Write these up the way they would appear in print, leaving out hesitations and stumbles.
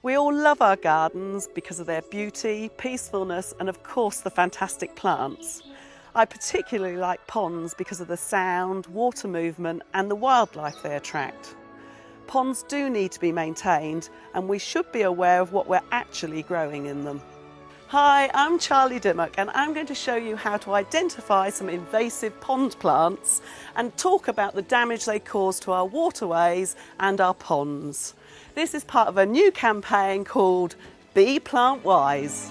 We all love our gardens because of their beauty, peacefulness, and of course the fantastic plants. I particularly like ponds because of the sound, water movement, and the wildlife they attract. Ponds do need to be maintained, and we should be aware of what we're actually growing in them. Hi, I'm Charlie Dimmock, and I'm going to show you how to identify some invasive pond plants and talk about the damage they cause to our waterways and our ponds. This is part of a new campaign called Be Plantwise.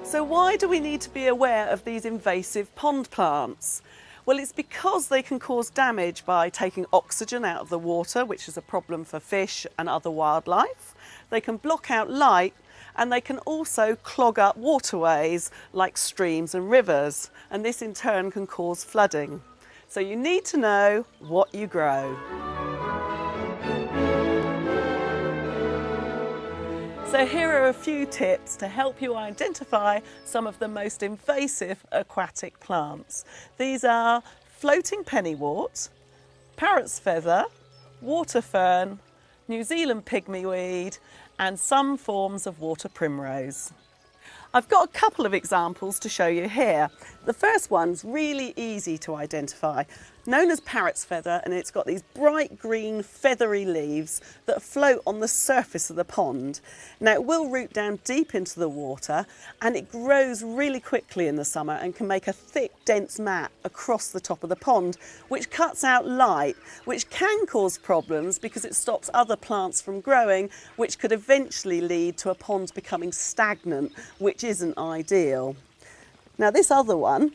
So why do we need to be aware of these invasive pond plants? Well, it's because they can cause damage by taking oxygen out of the water, which is a problem for fish and other wildlife. They can block out light, and they can also clog up waterways like streams and rivers, and this in turn can cause flooding. So you need to know what you grow. So here are a few tips to help you identify some of the most invasive aquatic plants. These are floating pennywort, parrot's feather, water fern, New Zealand pygmyweed, and some forms of water primrose. I've got a couple of examples to show you here. The first one's really easy to identify, known as parrot's feather, and it's got these bright green feathery leaves that float on the surface of the pond. Now it will root down deep into the water, and it grows really quickly in the summer and can make a thick dense mat across the top of the pond, which cuts out light, which can cause problems because it stops other plants from growing, which could eventually lead to a pond becoming stagnant, which isn't ideal. Now this other one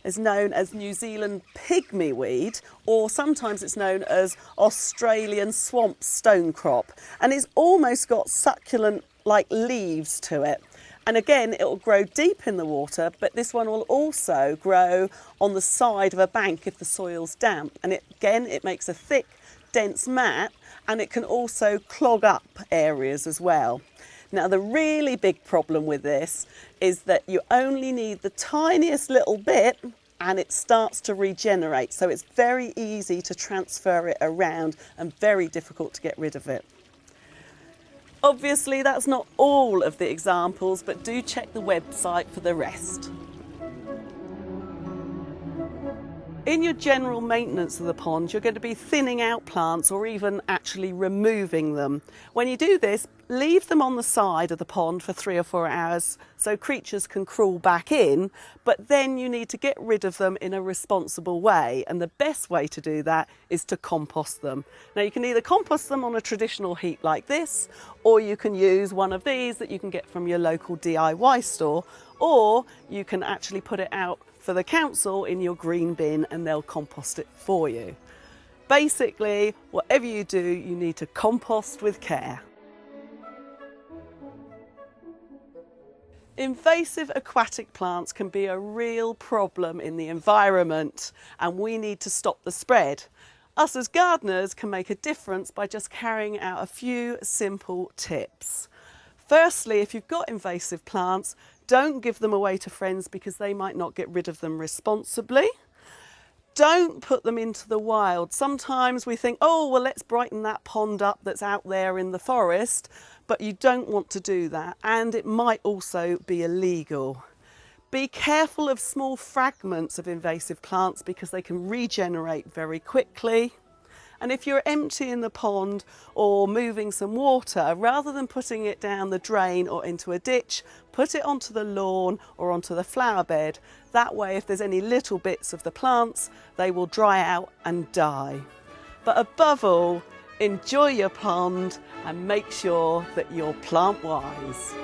is known as New Zealand pygmyweed, or sometimes it's known as Australian swamp stonecrop, and it's almost got succulent like leaves to it. And again, it will grow deep in the water, but this one will also grow on the side of a bank if the soil's damp, and it makes a thick dense mat, and it can also clog up areas as well. Now the really big problem with this is that you only need the tiniest little bit and it starts to regenerate, so it's very easy to transfer it around and very difficult to get rid of it. Obviously that's not all of the examples, but do check the website for the rest. In your general maintenance of the pond, you're going to be thinning out plants or even actually removing them. When you do this, leave them on the side of the pond for 3 or 4 hours so creatures can crawl back in, but then you need to get rid of them in a responsible way, and the best way to do that is to compost them. Now you can either compost them on a traditional heap like this, or you can use one of these that you can get from your local DIY store, or you can actually put it out for the council in your green bin and they'll compost it for you. Basically, whatever you do, you need to compost with care. Invasive aquatic plants can be a real problem in the environment, and we need to stop the spread. Us as gardeners can make a difference by just carrying out a few simple tips. Firstly, if you've got invasive plants, don't give them away to friends because they might not get rid of them responsibly. Don't put them into the wild. Sometimes we think, oh, well, let's brighten that pond up that's out there in the forest, but you don't want to do that, and it might also be illegal. Be careful of small fragments of invasive plants because they can regenerate very quickly. And if you're emptying the pond or moving some water, rather than putting it down the drain or into a ditch, put it onto the lawn or onto the flower bed. That way, if there's any little bits of the plants, they will dry out and die. But above all, enjoy your pond and make sure that you're plant wise.